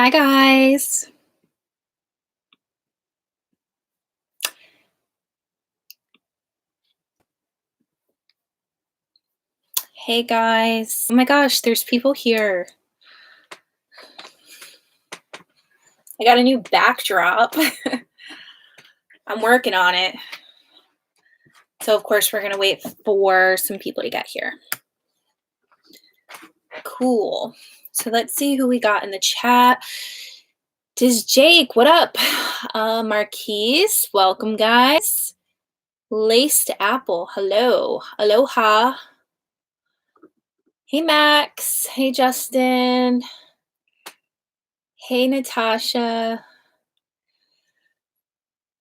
Hi, guys. Hey, guys. Oh my gosh, there's people here. I got a new backdrop. I'm working on it. So, of course, we're going to wait for some people to get here. Cool. So, let's see who we got in the chat. This Jake, what up? Marquise, welcome, guys. Laced Apple, hello. Aloha. Hey, Max. Hey, Justin. Hey, Natasha.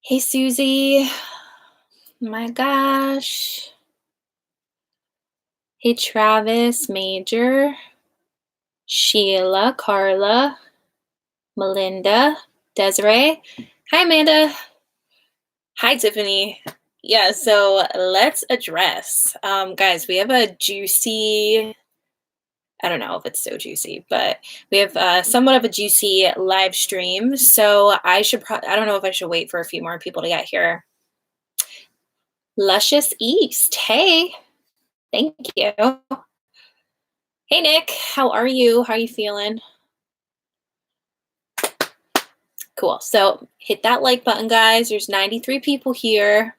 Hey, Susie. My gosh. Hey, Travis, Major, Sheila, Carla, Melinda, Desiree. Hi, Amanda. Hi, Tiffany. Yeah, so let's address. Guys, we have a juicy, I don't know if it's so juicy, but we have somewhat of a juicy live stream. So I don't know if I should wait for a few more people to get here. Luscious East. Hey, thank you. Hey, Nick, how are you? How are you feeling? Cool. So hit that like button, guys. There's 93 people here.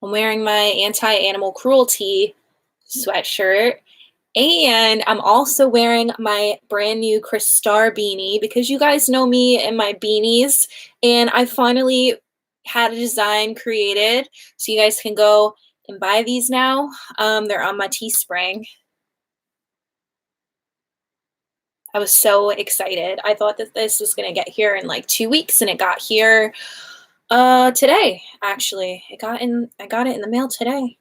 I'm wearing my anti-animal cruelty sweatshirt. And I'm also wearing my brand new Kris Star beanie because you guys know me and my beanies. And I finally had a design created. So you guys can go and buy these now. They're on my Teespring. I was so excited. I thought that this was going to get here in like 2 weeks, and it got here today, actually. I got it in the mail today.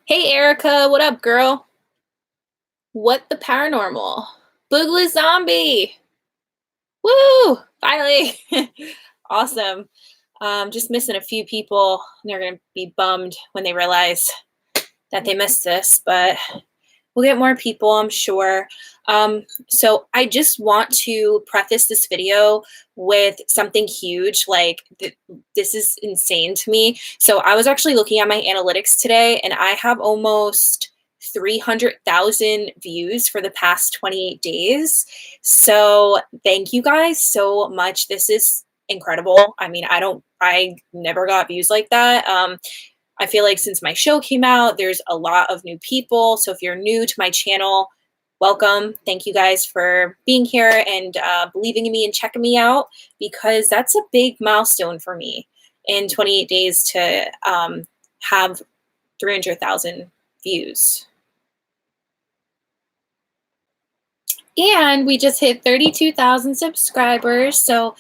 Hey, Erica, what up, girl? What the paranormal? Boogaloo zombie! Woo! Finally! Awesome. Just missing a few people. They're going to be bummed when they realize that they missed this, but we'll get more people, I'm sure. So I just want to preface this video with something huge. Like, this is insane to me. So I was actually looking at my analytics today, and I have almost 300,000 views for the past 28 days. So thank you guys so much. This is incredible. I mean, I never got views like that. I feel like since my show came out, there's a lot of new people. So if you're new to my channel, welcome. Thank you guys for being here and believing in me and checking me out, because that's a big milestone for me in 28 days to have 300,000 views. And we just hit 32,000 subscribers. So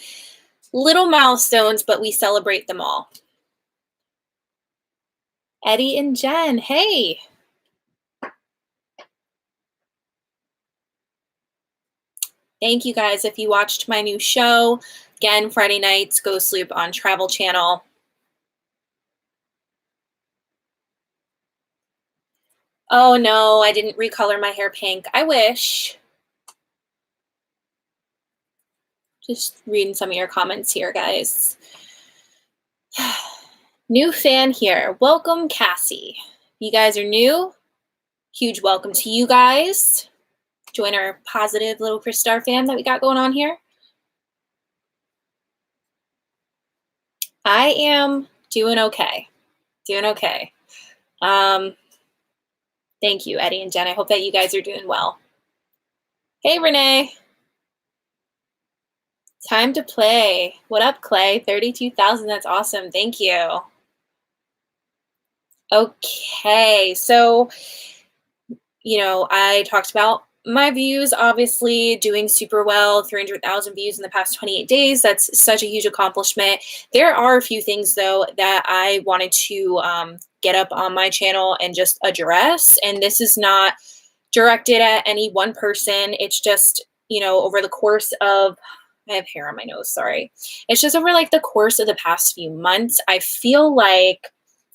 little milestones, but we celebrate them all. Eddie and Jen, hey. Thank you guys. If you watched my new show, again, Friday nights, Go Sleep on Travel Channel. Oh no, I didn't recolor my hair pink. I wish. Just reading some of your comments here, guys. New fan here. Welcome, Cassie. You guys are new. Huge welcome to you guys. Join our positive little Kris Star fam that we got going on here. I am doing okay. Doing okay. Thank you, Eddie and Jen. I hope that you guys are doing well. Hey, Renee. Time to play. What up, Clay? 32,000. That's awesome. Thank you. Okay. So, I talked about my views, obviously doing super well, 300,000 views in the past 28 days. That's such a huge accomplishment. There are a few things, though, that I wanted to get up on my channel and just address. And this is not directed at any one person. It's just, over the course of I have hair on my nose, sorry. It's just over like the course of the past few months, I feel like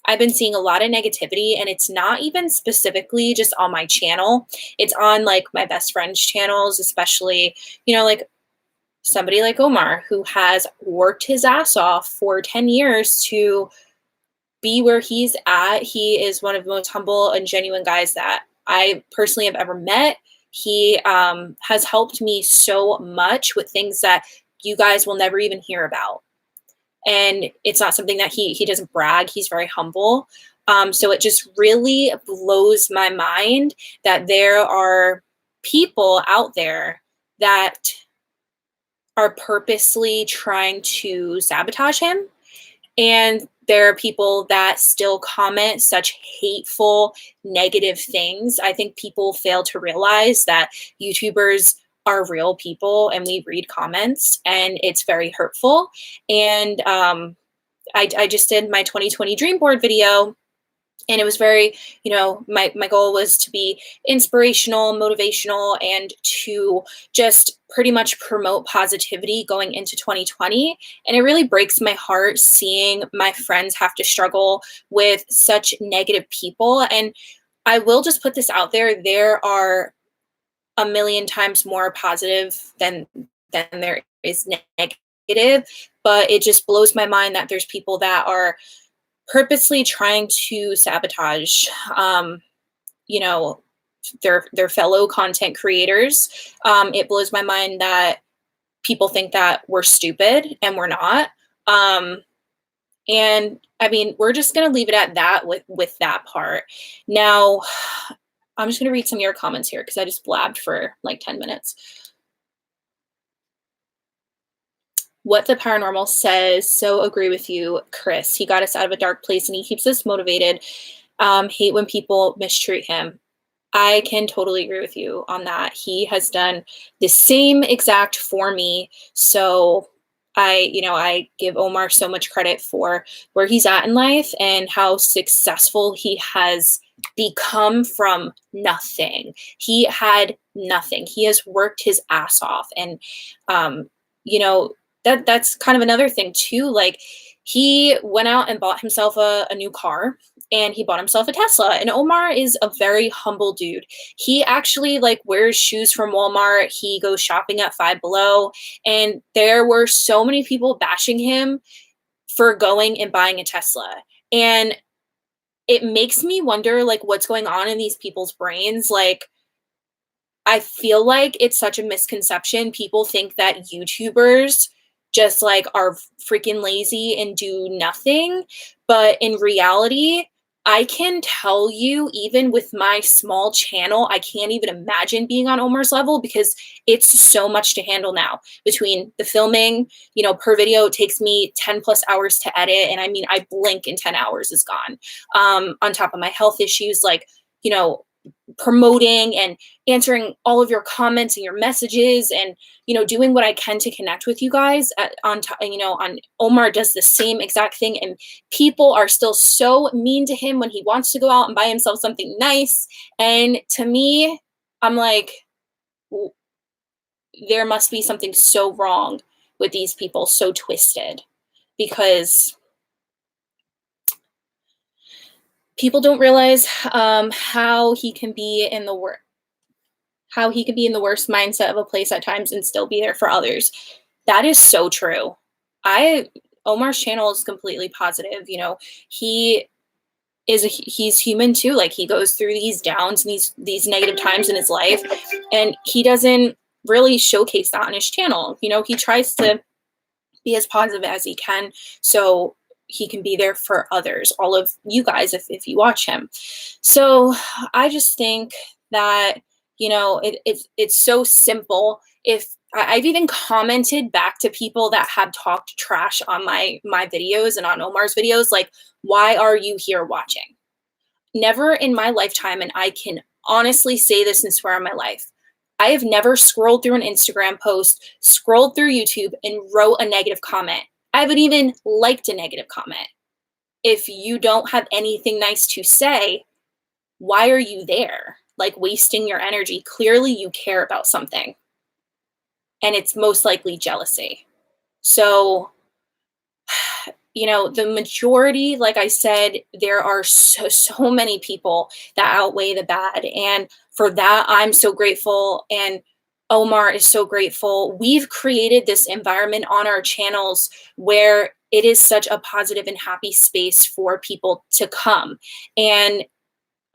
I've been seeing a lot of negativity, and it's not even specifically just on my channel. It's on like my best friends' channels, especially, like somebody like Omar who has worked his ass off for 10 years to be where he's at. He is one of the most humble and genuine guys that I personally have ever met. He has helped me so much with things that you guys will never even hear about. And it's not something that he doesn't brag. He's very humble. So it just really blows my mind that there are people out there that are purposely trying to sabotage him. And there are people that still comment such hateful, negative things. I think people fail to realize that YouTubers are real people and we read comments, and it's very hurtful. And I just did my 2020 dream board video, and it was very, my goal was to be inspirational, motivational, and to just pretty much promote positivity going into 2020. And it really breaks my heart seeing my friends have to struggle with such negative people. And I will just put this out there: there are a million times more positive than there is negative. But it just blows my mind that there's people that are purposely trying to sabotage, you know, their fellow content creators. It blows my mind that people think that we're stupid, and we're not. And I mean, we're just gonna leave it at that with that part. Now, I'm just gonna read some of your comments here because I just blabbed for like 10 minutes. What the paranormal says, so agree with you, Kris. He got us out of a dark place and he keeps us motivated. Hate when people mistreat him. I can totally agree with you on that. He has done the same exact for me. So I give Omar so much credit for where he's at in life and how successful he has become from nothing. He had nothing. He has worked his ass off. And, you know, that's kind of another thing too. Like, he went out and bought himself a new car, and he bought himself a Tesla. And Omar is a very humble dude. He actually like wears shoes from Walmart. He goes shopping at Five Below. And there were so many people bashing him for going and buying a Tesla. And it makes me wonder like what's going on in these people's brains. Like, I feel like it's such a misconception. People think that YouTubers just like are freaking lazy and do nothing. But in reality, I can tell you, even with my small channel, I can't even imagine being on Omar's level because it's so much to handle now. Between the filming, per video, it takes me 10 plus hours to edit. And I mean, I blink and 10 hours is gone. On top of my health issues, like, promoting and answering all of your comments and your messages, and doing what I can to connect with you guys on Omar does the same exact thing, and people are still so mean to him when he wants to go out and buy himself something nice. And to me, I'm like, there must be something so wrong with these people, so twisted, because people don't realize how he can be in the worst mindset of a place at times and still be there for others. That is so true. Omar's channel is completely positive. He's human too. Like, he goes through these downs and these negative times in his life, and he doesn't really showcase that on his channel. He tries to be as positive as he can, so he can be there for others, all of you guys, if you watch him. So I just think that, it's so simple. If I've even commented back to people that have talked trash on my videos and on Omar's videos, like, why are you here watching? Never in my lifetime, and I can honestly say this and swear on my life, I have never scrolled through an Instagram post, scrolled through YouTube, and wrote a negative comment. I haven't even liked a negative comment. If you don't have anything nice to say, why are you there? Like, wasting your energy. Clearly you care about something. and it's most likely jealousy. So, the majority, like I said, there are so many people that outweigh the bad. And for that, I'm so grateful. And Omar is so grateful. We've created this environment on our channels where it is such a positive and happy space for people to come. And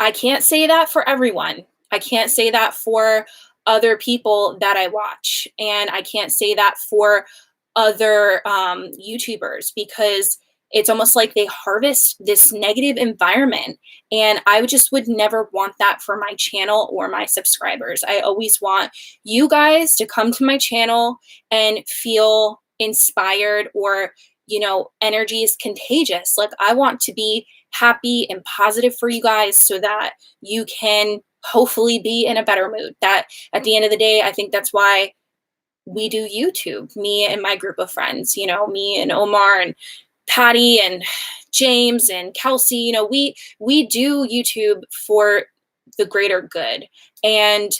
I can't say that for everyone. I can't say that for other people that I watch. And I can't say that for other YouTubers, because it's almost like they harvest this negative environment. And I just would never want that for my channel or my subscribers. I always want you guys to come to my channel and feel inspired, or, energy is contagious. Like, I want to be happy and positive for you guys so that you can hopefully be in a better mood. That at the end of the day, I think that's why we do YouTube, me and my group of friends, me and Omar and Patty and James and Kelsey, we do YouTube for the greater good. And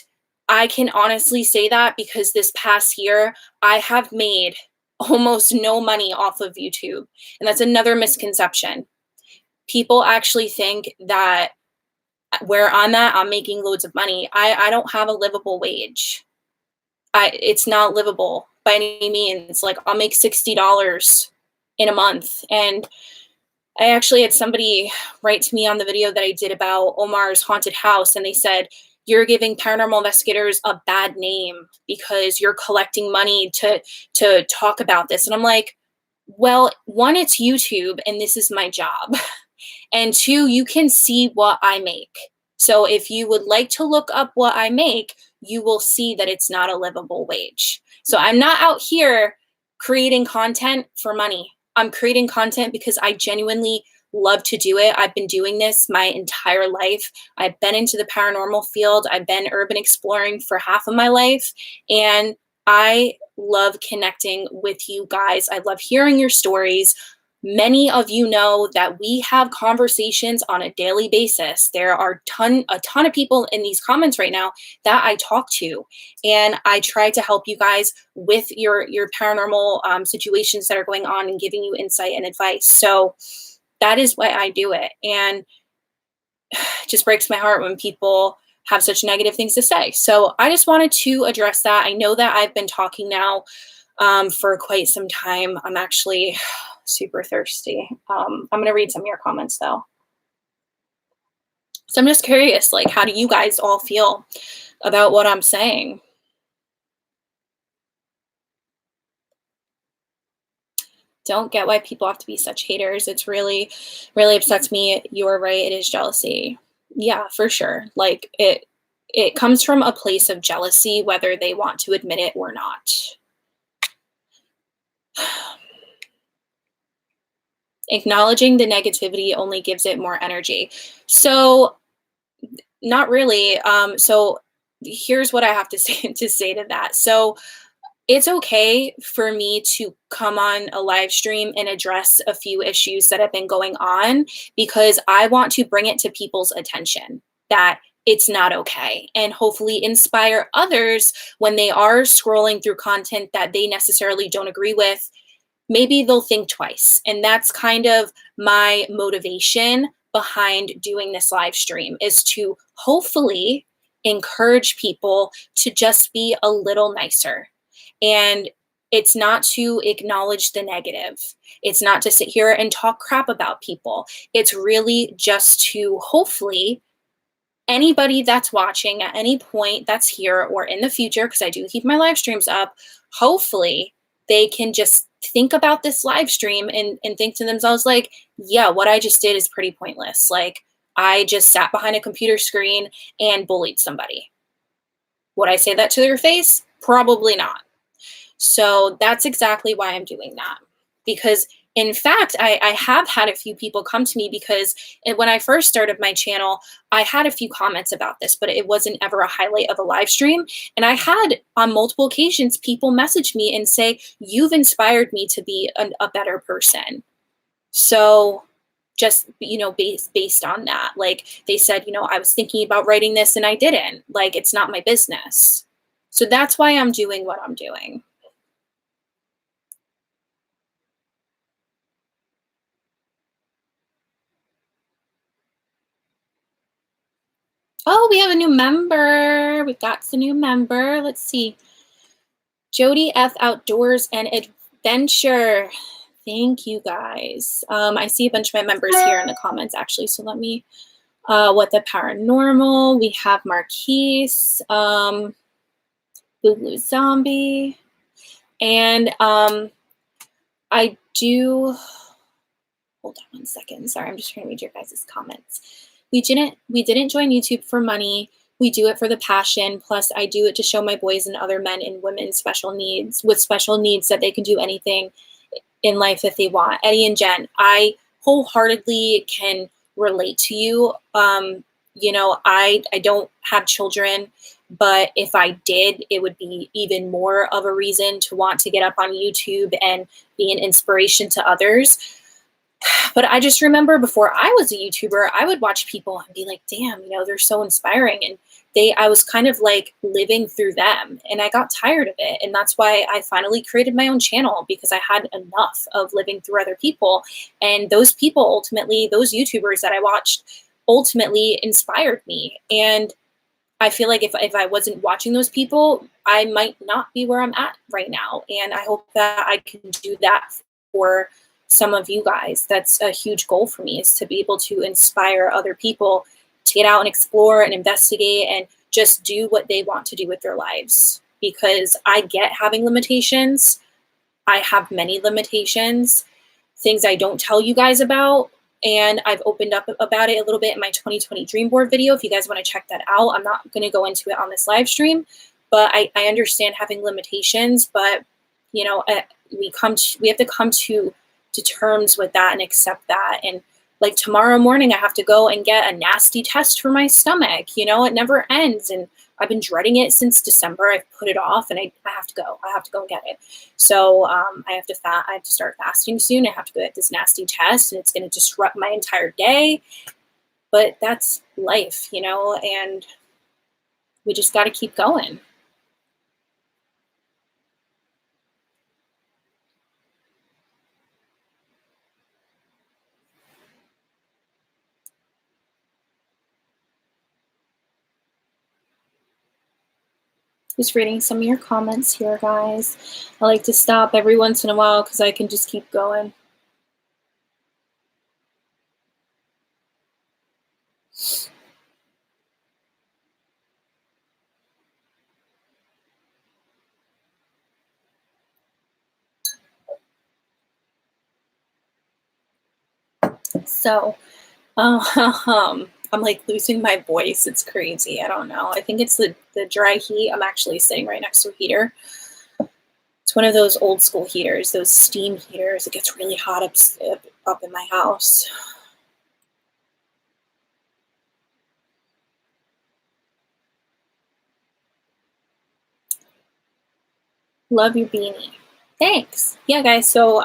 I can honestly say that because this past year, I have made almost no money off of YouTube. And that's another misconception. People actually think that where I'm at, I'm making loads of money. I don't have a livable wage. It's not livable by any means. Like, I'll make $60 in a month. And I actually had somebody write to me on the video that I did about Omar's haunted house, and they said, you're giving paranormal investigators a bad name because you're collecting money to talk about this. And I'm like, well, one, it's YouTube and this is my job. And two, you can see what I make. So if you would like to look up what I make, you will see that it's not a livable wage. So I'm not out here creating content for money. I'm creating content because I genuinely love to do it. I've been doing this my entire life. I've been into the paranormal field. I've been urban exploring for half of my life. And I love connecting with you guys. I love hearing your stories. Many of you know that we have conversations on a daily basis. There are a ton of people in these comments right now that I talk to, and I try to help you guys with your paranormal situations that are going on and giving you insight and advice. So that is why I do it. And it just breaks my heart when people have such negative things to say. So I just wanted to address that. I know that I've been talking now for quite some time. I'm actually super thirsty. I'm going to read some of your comments though. So I'm just curious, like, how do you guys all feel about what I'm saying? Don't get why people have to be such haters. It's really, really upsets me. You're right. It is jealousy. Yeah, for sure. Like, it comes from a place of jealousy, whether they want to admit it or not. Acknowledging the negativity only gives it more energy. So not really. So here's what I have to say to that. So it's okay for me to come on a live stream and address a few issues that have been going on, because I want to bring it to people's attention that it's not okay, and hopefully inspire others when they are scrolling through content that they necessarily don't agree with. Maybe they'll think twice. And that's kind of my motivation behind doing this live stream, is to hopefully encourage people to just be a little nicer. And it's not to acknowledge the negative. It's not to sit here and talk crap about people. It's really just to hopefully anybody that's watching at any point that's here or in the future, because I do keep my live streams up, hopefully they can just think about this live stream and think to themselves, like, yeah, what I just did is pretty pointless. Like, I just sat behind a computer screen and bullied somebody. Would I say that to their face? Probably not. So that's exactly why I'm doing that. Because in fact, I have had a few people come to me, because when I first started my channel, I had a few comments about this, but it wasn't ever a highlight of a live stream. And I had on multiple occasions people message me and say, you've inspired me to be a better person. So just, based on that, like they said, I was thinking about writing this and I didn't. Like, it's not my business. So that's why I'm doing what I'm doing. Oh, we have a new member. We got a new member. Let's see. Jody F. Outdoors and Adventure. Thank you guys. I see a bunch of my members here in the comments actually. So let me, what the paranormal. We have Marquise, Boogaloo Zombie. And I do, hold on one second. Sorry, I'm just trying to read your guys' comments. We didn't join YouTube for money. We do it for the passion. Plus, I do it to show my boys and other men and women special needs that they can do anything in life if they want. Eddie and Jen, I wholeheartedly can relate to you. You know, I don't have children, but if I did, it would be even more of a reason to want to get up on YouTube and be an inspiration to others. But I just remember before I was a YouTuber, I would watch people and be like, damn, you know, they're so inspiring. And I was kind of like living through them, and I got tired of it. And that's why I finally created my own channel, because I had enough of living through other people. And those people ultimately, those YouTubers that I watched ultimately inspired me. And I feel like if I wasn't watching those people, I might not be where I'm at right now. And I hope that I can do that for some of you guys. That's a huge goal for me, is to be able to inspire other people to get out and explore and investigate and just do what they want to do with their lives. Because I get having limitations. I have many limitations, things I don't tell you guys about. And I've opened up about it a little bit in my 2020 Dream Board video. If you guys want to check that out, I'm not going to go into it on this live stream, but I understand having limitations. But you know, we have to come to terms with that and accept that. And like tomorrow morning, I have to go and get a nasty test for my stomach. You know, it never ends, and I've been dreading it since December. I've put it off, and I have to go. I have to go and get it. So I have to start fasting soon. I have to go get this nasty test, and it's going to disrupt my entire day. But that's life, you know, and we just got to keep going. Just reading some of your comments here, guys. I like to stop every once in a while because I can just keep going. So, I'm like losing my voice. It's crazy. I don't know. I think it's the dry heat. I'm actually sitting right next to a heater. It's one of those old school heaters, those steam heaters. It gets really hot up in my house. Love your beanie. Thanks. Yeah, guys. So,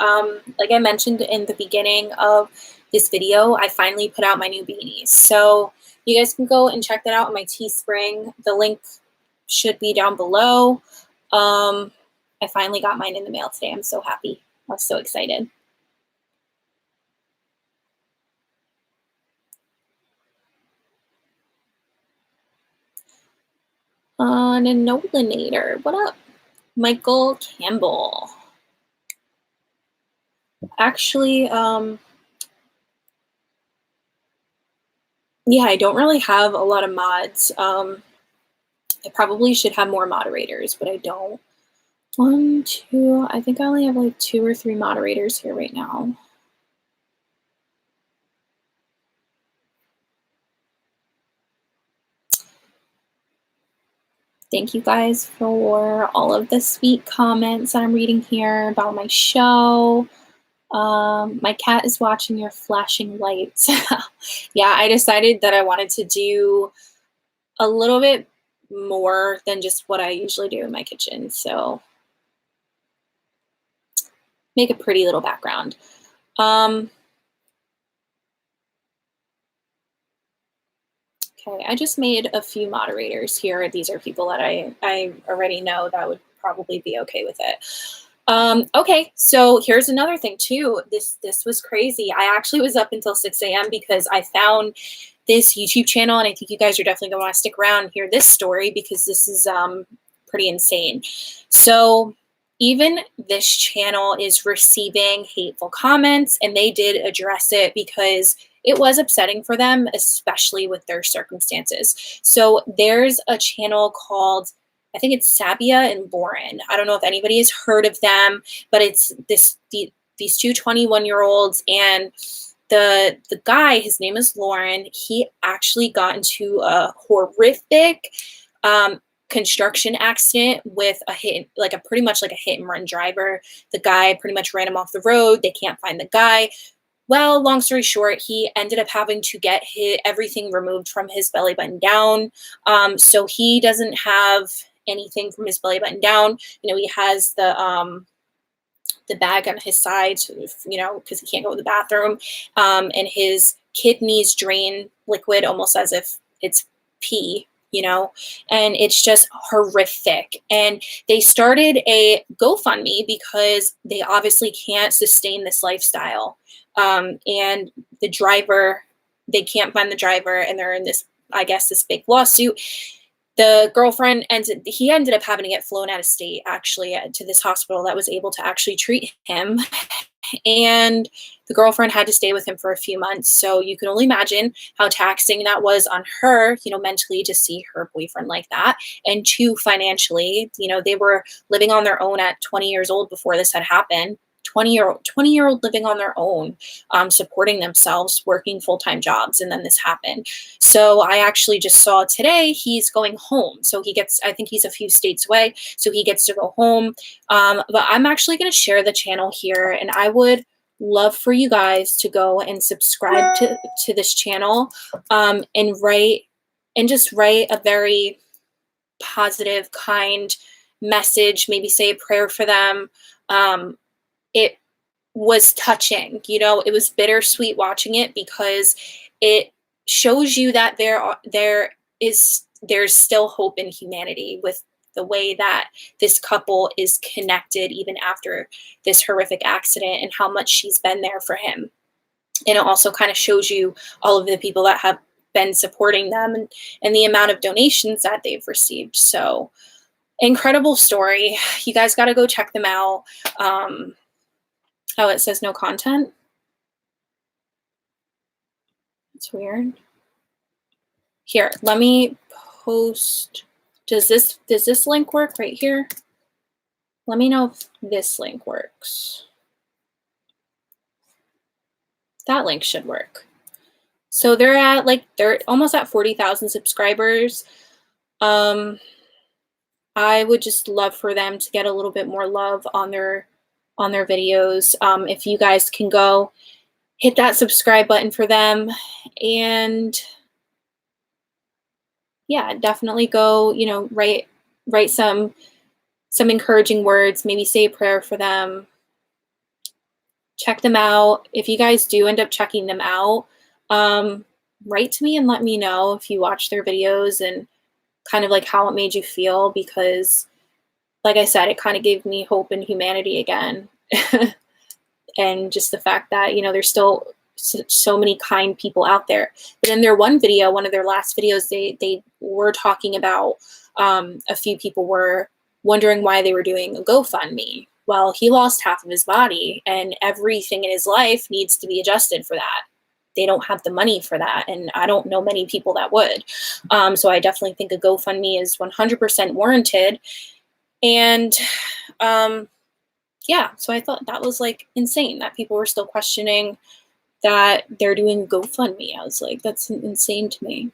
like I mentioned in the beginning of this video, I finally put out my new beanies. So you guys can go and check that out on my Teespring. The link should be down below. I finally got mine in the mail today. I'm so happy. I was so excited. Nolinator. What up? Michael Campbell. Actually, yeah, I don't really have a lot of mods. I probably should have more moderators, but I don't. 1, 2, I think I only have like 2 or 3 moderators here right now. Thank you guys for all of the sweet comments that I'm reading here about my show. My cat is watching your flashing lights. Yeah, I decided that I wanted to do a little bit more than just what I usually do in my kitchen. So make a pretty little background. Okay, I just made a few moderators here. These are people that I already know that would probably be okay with it. Okay, so here's another thing too. This was crazy. I actually was up until 6 a.m. because I found this YouTube channel, and I think you guys are definitely gonna want to stick around and hear this story because this is pretty insane. So even this channel is receiving hateful comments, and they did address it because it was upsetting for them, especially with their circumstances. So there's a channel called, I think it's Sabia and Lauren. I don't know if anybody has heard of them, but it's these two 21-year-olds, and the guy, his name is Lauren. He actually got into a horrific construction accident with pretty much like a hit and run driver. The guy pretty much ran him off the road. They can't find the guy. Well, long story short, he ended up having to get everything removed from his belly button down. So he doesn't have anything from his belly button down. He has the bag on his side, because he can't go to the bathroom. And his kidneys drain liquid almost as if it's pee, and it's just horrific. And they started a GoFundMe because they obviously can't sustain this lifestyle. And the driver, they can't find the driver, and they're in this big lawsuit. The girlfriend ended up having to get flown out of state, actually, to this hospital that was able to actually treat him. And the girlfriend had to stay with him for a few months. So you can only imagine how taxing that was on her, mentally, to see her boyfriend like that. And two, financially, they were living on their own at 20 years old before this had happened. 20-year-old living on their own, supporting themselves, working full-time jobs, and then this happened. So I actually just saw today he's going home. So I think he's a few states away, so he gets to go home. But I'm actually going to share the channel here, and I would love for you guys to go and subscribe to this channel, and just write a very positive, kind message, maybe say a prayer for them. It was touching, it was bittersweet watching it because it shows you that there's still hope in humanity with the way that this couple is connected even after this horrific accident, and how much she's been there for him. And it also kind of shows you all of the people that have been supporting them, and the amount of donations that they've received. So incredible story. You guys got to go check them out. Oh, it says no content. It's weird. Here, let me post. Does this link work right here? Let me know if this link works. That link should work. So they're almost at 40,000 subscribers. I would just love for them to get a little bit more love on their videos. If you guys can go hit that subscribe button for them, and yeah, definitely go, write some encouraging words, maybe say a prayer for them. Check them out. If you guys do end up checking them out, write to me and let me know if you watch their videos and kind of like how it made you feel, because like I said, it kind of gave me hope in humanity again. And just the fact that, there's still so many kind people out there. But in their one of their last videos, they were talking about, a few people were wondering why they were doing a GoFundMe. Well, he lost half of his body, and everything in his life needs to be adjusted for that. They don't have the money for that, and I don't know many people that would. So I definitely think a GoFundMe is 100% warranted. And yeah, so I thought that was like insane that people were still questioning that they're doing GoFundMe. I was like, that's insane to me.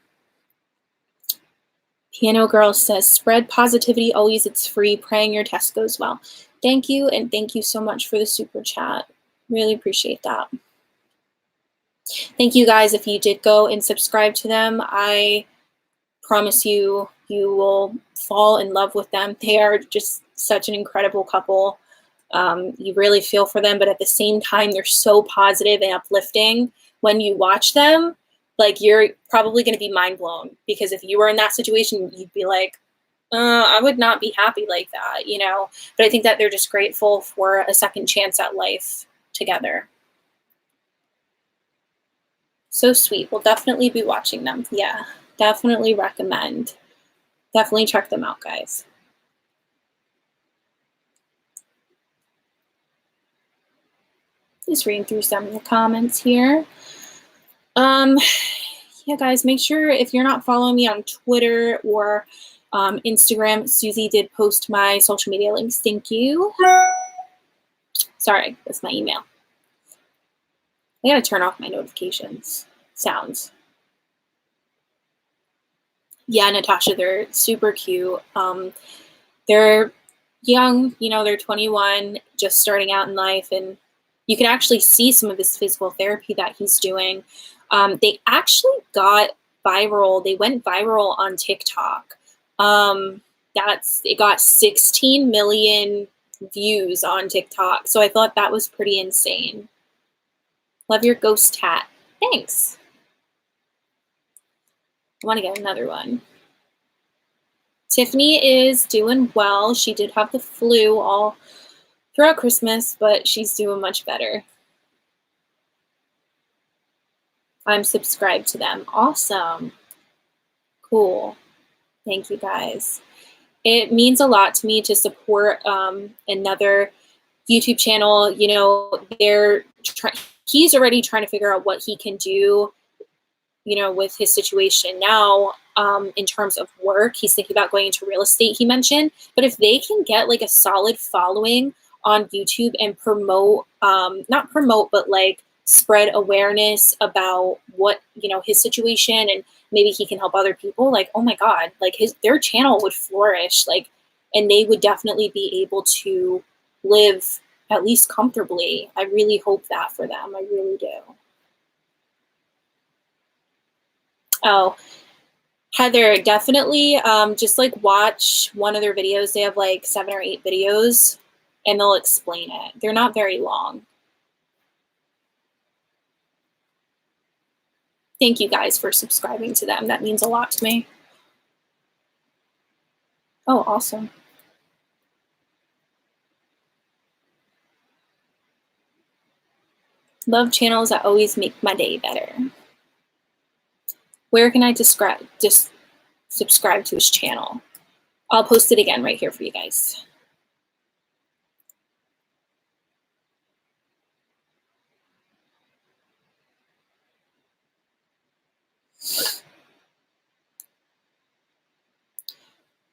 Piano Girl says, spread positivity always, it's free. Praying your test goes well. Thank you, and thank you so much for the super chat. Really appreciate that. Thank you guys. If you did go and subscribe to them, I promise you will fall in love with them. They are just such an incredible couple. You really feel for them, but at the same time, they're so positive and uplifting when you watch them. like you're probably going to be mind blown, because if you were in that situation, you'd be like, I would not be happy like that, you know? But I think that they're just grateful for a second chance at life together. So sweet. We'll definitely be watching them. Yeah, definitely recommend. Definitely check them out, guys. Just reading through some of the comments here. Yeah, guys, make sure if you're not following me on Twitter or Instagram, Susie did post my social media links. Thank you. Sorry, that's my email. I gotta turn off my notifications sounds. Yeah, Natasha, they're super cute. They're young, you know, they're 21, just starting out in life, and you can actually see some of this physical therapy that he's doing. They actually got viral. They went viral on TikTok. It got 16 million views on TikTok. So I thought that was pretty insane. Love your ghost hat. Thanks. I want to get another one. Tiffany is doing well. She did have the flu all throughout Christmas, but she's doing much better. I'm subscribed to them. Awesome. Cool. Thank you, guys. It means a lot to me to support another YouTube channel. You know, he's already trying to figure out what he can do, you know, with his situation now. In terms of work, he's thinking about going into real estate, he mentioned. But if they can get like a solid following on YouTube and promote, not promote, but like spread awareness about what, you know, his situation, and maybe he can help other people, like, oh my God, like their channel would flourish, like, and they would definitely be able to live at least comfortably. I really hope that for them. I really do. Oh, Heather, definitely just like watch one of their videos. They have like 7 or 8 videos and they'll explain it. They're not very long. Thank you guys for subscribing to them. That means a lot to me. Oh, awesome. Love channels that always make my day better. Where can I just subscribe to his channel? I'll post it again right here for you guys.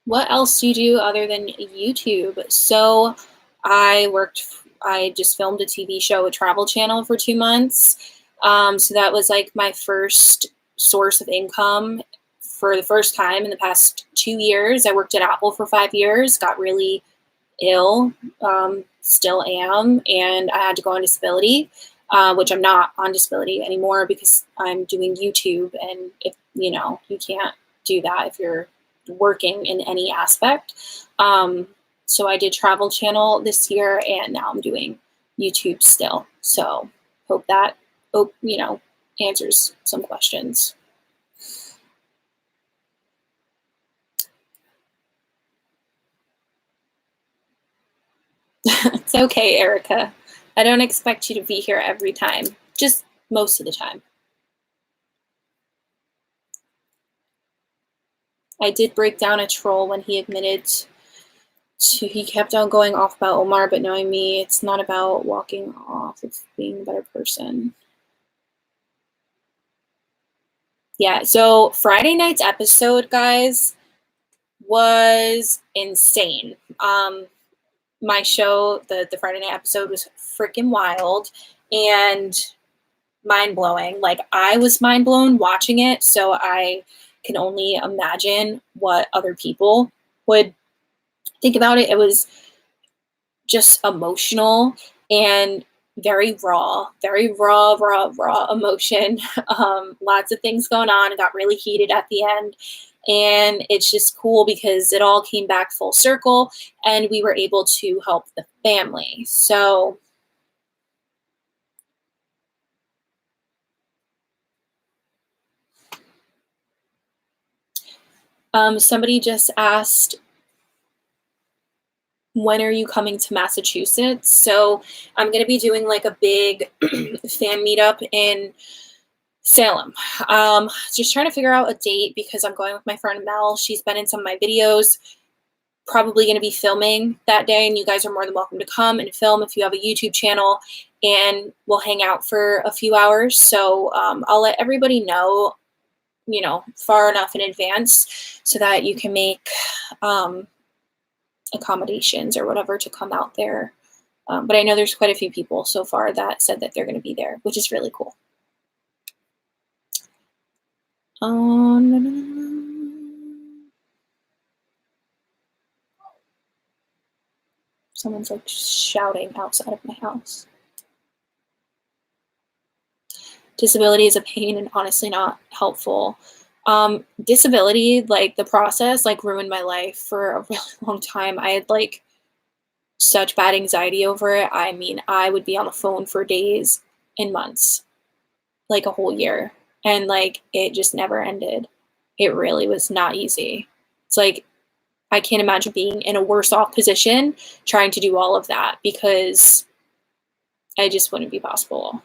What else do you do other than YouTube? So I just filmed a TV show, a travel channel for 2 months. So that was like my first source of income for the first time in the past 2 years. I worked at Apple for 5 years, got really ill, still am, and I had to go on disability, which I'm not on disability anymore because I'm doing YouTube, and if you know, you can't do that if you're working in any aspect. So I did travel channel this year, and now I'm doing YouTube still. So hope that, you know, answers some questions. It's okay, Erica. I don't expect you to be here every time, just most of the time. I did break down a troll when he admitted he kept on going off about Omar, but knowing me, it's not about walking off, it's being a better person. Yeah, so Friday night's episode, guys, was insane. My show, the Friday night episode, was freaking wild and mind-blowing. Like, I was mind-blown watching it, so I can only imagine what other people would think about it. It was just emotional and very raw emotion. Lots of things going on. It got really heated at the end. And it's just cool because it all came back full circle and we were able to help the family. So Somebody just asked, when are you coming to Massachusetts? So I'm going to be doing like a big fan meetup in Salem. Just trying to figure out a date because I'm going with my friend Mel. She's been in some of my videos. Probably going to be filming that day, and you guys are more than welcome to come and film if you have a YouTube channel, and we'll hang out for a few hours. So I'll let everybody know, far enough in advance so that you can make accommodations or whatever to come out there. But I know there's quite a few people so far that said that they're going to be there, which is really cool. Someone's like shouting outside of my house. Disability is a pain and honestly not helpful. Disability, like the process, like ruined my life for a really long time. I had like such bad anxiety over it. I mean, I would be on the phone for days and months, like a whole year, and like it just never ended. It really was not easy. It's like I can't imagine being in a worse off position trying to do all of that because it just wouldn't be possible.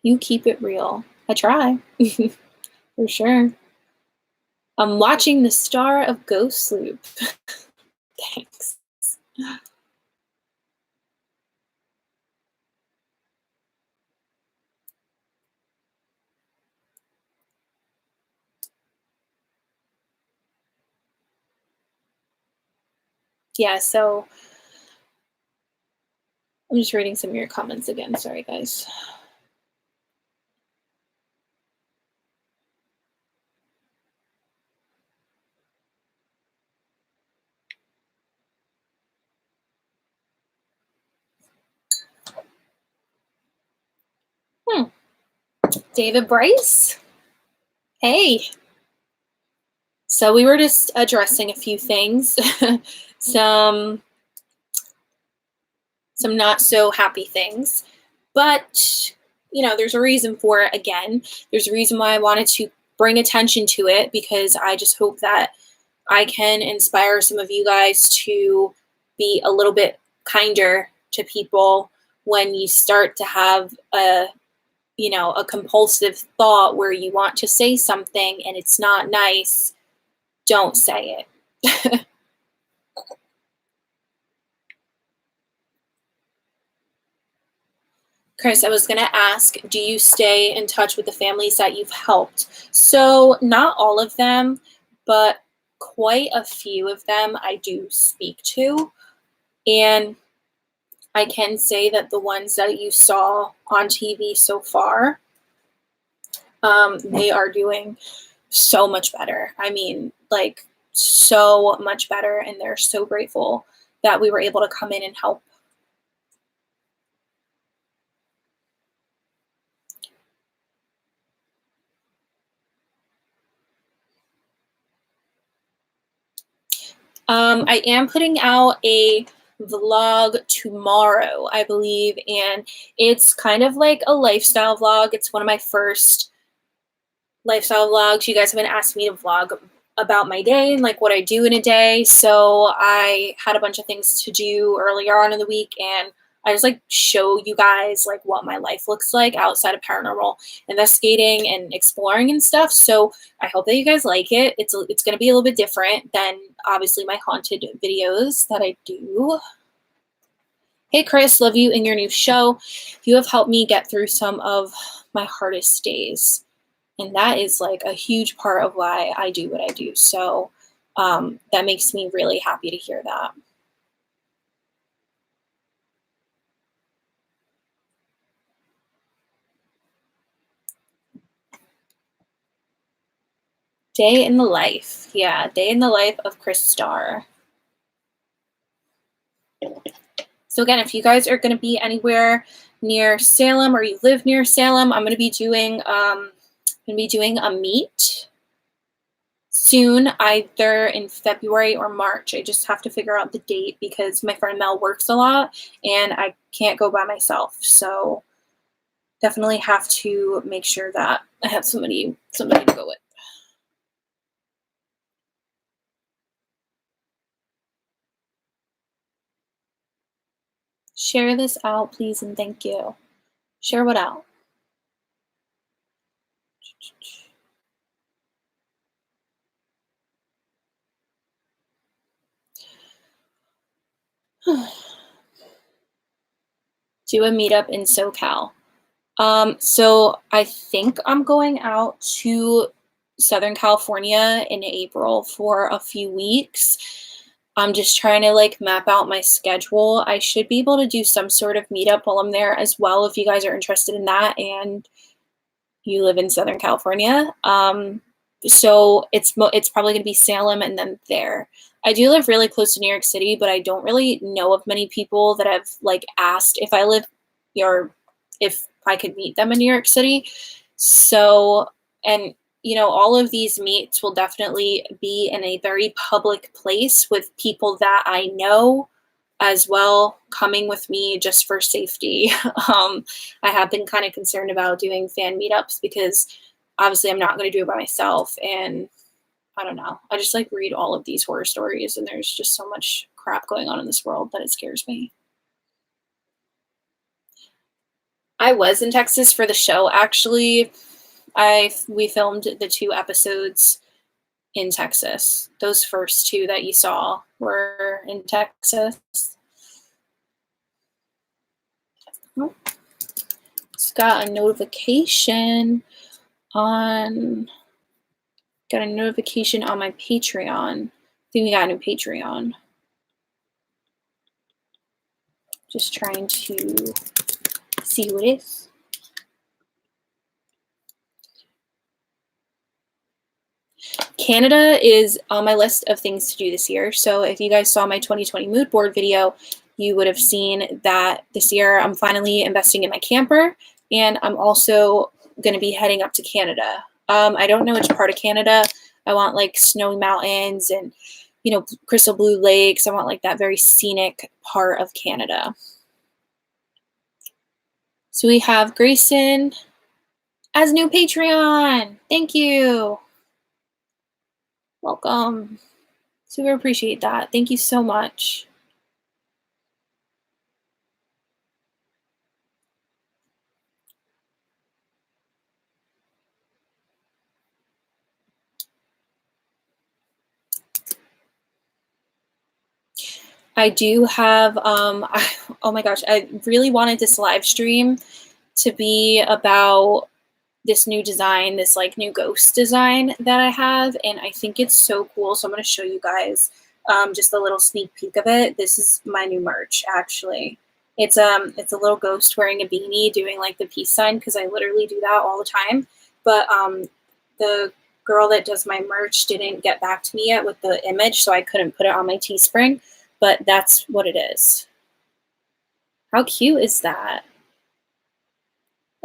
You keep it real. I try. For sure. I'm watching the Star of Ghost Loop. Thanks. Yeah, so I'm just reading some of your comments again. Sorry, guys. David Bryce. Hey. So we were just addressing a few things. some not so happy things. But, there's a reason for it again. There's a reason why I wanted to bring attention to it, because I just hope that I can inspire some of you guys to be a little bit kinder to people when you start to have a compulsive thought where you want to say something and it's not nice. Don't say it. Kris, I was going to ask, do you stay in touch with the families that you've helped? So not all of them, but quite a few of them I do speak to. And I can say that the ones that you saw on TV so far, they are doing so much better. I mean, like so much better. And they're so grateful that we were able to come in and help. I am putting out a vlog tomorrow, I believe, and it's kind of like a lifestyle vlog. It's one of my first lifestyle vlogs. You guys have been asking me to vlog about my day and like what I do in a day. So I had a bunch of things to do earlier on in the week, and I just like show you guys like what my life looks like outside of paranormal investigating and exploring and stuff. So I hope that you guys like it. It's going to be a little bit different than obviously my haunted videos that I do. Hey Kris, love you and your new show. You have helped me get through some of my hardest days. And that is like a huge part of why I do what I do. So that makes me really happy to hear that. Day in the life. Yeah, day in the life of Kris Star. So again, if you guys are going to be anywhere near Salem or you live near Salem, I'm going to be doing a meet soon, either in February or March. I just have to figure out the date because my friend Mel works a lot and I can't go by myself. So definitely have to make sure that I have somebody to go with. Share this out, please, and thank you. Share what out? Do a meetup in SoCal. So I think I'm going out to Southern California in April for a few weeks. I'm just trying to like map out my schedule. I should be able to do some sort of meetup while I'm there as well if you guys are interested in that and you live in Southern California. So it's probably going to be Salem and then there. I do live really close to New York City, but I don't really know of many people that have like asked if I live or if I could meet them in New York City. So, and all of these meets will definitely be in a very public place with people that I know as well coming with me just for safety. I have been kind of concerned about doing fan meetups because obviously I'm not going to do it by myself. And I don't know. I just like read all of these horror stories and there's just so much crap going on in this world that it scares me. I was in Texas for the show. Actually, we filmed the 2 episodes in Texas. Those first 2 that you saw were in Texas. Just got a notification on my Patreon. I think we got a new Patreon. Just trying to see who it is. Canada is on my list of things to do this year. So if you guys saw my 2020 mood board video, you would have seen that this year I'm finally investing in my camper, and I'm also going to be heading up to Canada. I don't know which part of Canada. I want like snowy mountains and crystal blue lakes. I want like that very scenic part of Canada. So we have Grayson as new Patreon. Thank you. Welcome. Super appreciate that. Thank you so much. I do have, oh my gosh, I really wanted this live stream to be about this new design, this like new ghost design that I have. And I think it's so cool. So I'm going to show you guys just a little sneak peek of it. This is my new merch, actually. It's a little ghost wearing a beanie doing like the peace sign because I literally do that all the time. But the girl that does my merch didn't get back to me yet with the image, so I couldn't put it on my Teespring. But that's what it is. How cute is that?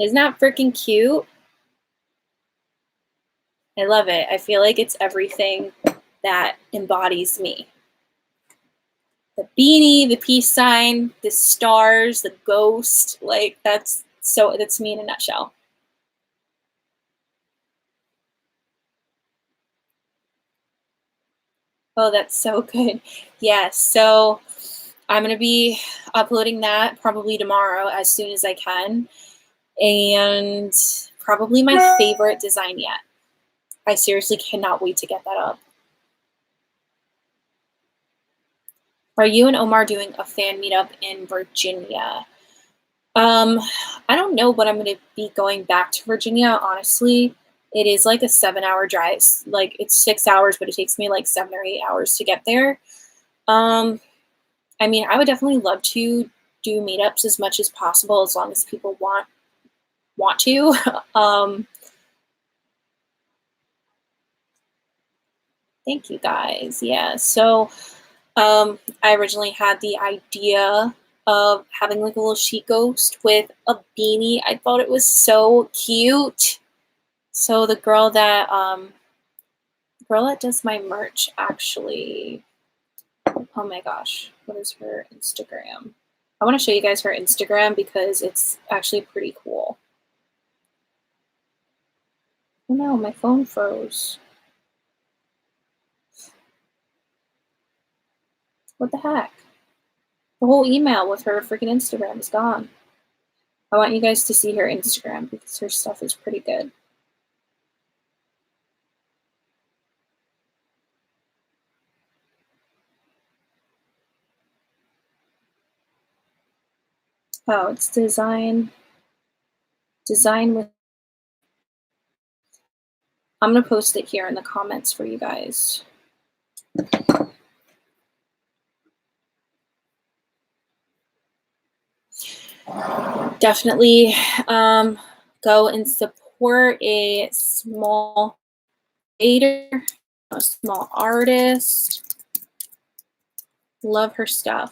Isn't that freaking cute? I love it. I feel like it's everything that embodies me. The beanie, the peace sign, the stars, the ghost, like that's me in a nutshell. Oh, that's so good. Yeah, so I'm going to be uploading that probably tomorrow as soon as I can. And probably my favorite design yet. I seriously cannot wait to get that up. Are you and Omar doing a fan meetup in Virginia? I don't know when I'm going to be going back to Virginia, honestly. It is like a 7-hour drive. Like it's 6 hours, but it takes me like 7 or 8 hours to get there. I mean, I would definitely love to do meetups as much as possible, as long as people want to. Thank you guys. Yeah. So I originally had the idea of having like a little sheet ghost with a beanie. I thought it was so cute. So the girl that does my merch actually, oh my gosh, what is her Instagram? I want to show you guys her Instagram because it's actually pretty cool. Oh no, my phone froze. What the heck? The whole email with her freaking Instagram is gone. I want you guys to see her Instagram because her stuff is pretty good. Oh, it's design with. I'm going to post it here in the comments for you guys. Definitely go and support a small creator, a small artist. Love her stuff.